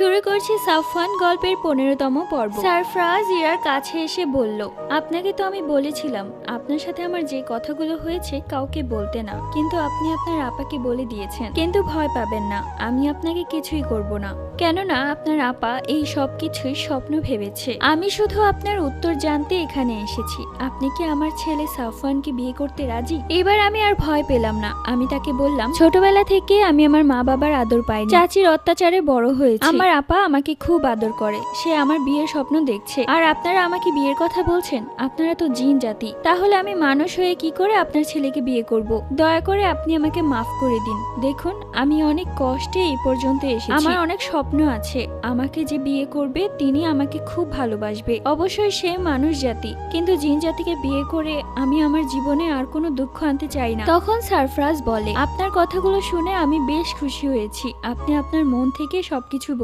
শুরু করছি সাফওয়ান গল্পের 15তম পর্ব। সারফরাজ ইরার কাছে এসে বলল, আপনাকে তো আমি বলেছিলাম আপনার সাথে আমার যে কথাগুলো হয়েছে কাউকে বলতে না, কিন্তু আপনি আপনার আপাকে বলে দিয়েছেন। কিন্তু ভয় পাবেন না, আমি আপনাকে কিছুই করব না, কেননা আপনার আপা এই সব কিছুই স্বপ্ন ভেবেছে। আমি শুধু আপনার উত্তর জানতে এখানে এসেছি। আপনি কি আমার ছেলে সাফওয়ানকে বিয়ে করতে রাজি? এবার আমি আর ভয় পেলাম না। আমি তাকে বললাম, ছোটবেলা থেকে আমি আমার মা বাবার আদর পাইনি, চাচির অত্যাচারে বড় হয়েছি। আমার আপা আমাকে খুব আদর করে, সে আমার বিয়ের স্বপ্ন দেখছে। আর আপনারা আমাকে বিয়ের কথা বলছেন? আপনারা তো জিন জাতি, তাহলে আমি মানুষ হয়ে কি করে আপনার ছেলেকে বিয়ে করব? দয়া করে আপনি আমাকে মাফ করে দিন। দেখুন, আমি অনেক কষ্টে এই পর্যন্ত এসেছি। আমার অনেক স্বপ্ন আছে। আমাকে যে বিয়ে করবে তিনি আমাকে খুব ভালোবাসবে। অবশ্যই সে মানুষ জাতি, কিন্তু জিন জাতিকে বিয়ে করে আমি আমার জীবনে আর কোনো দুঃখ আনতে চাই না। তখন সারফরাজ বলে, আপনার কথাগুলো শুনে আমি বেশ খুশি হয়েছি। আপনি আপনার মন থেকে সবকিছু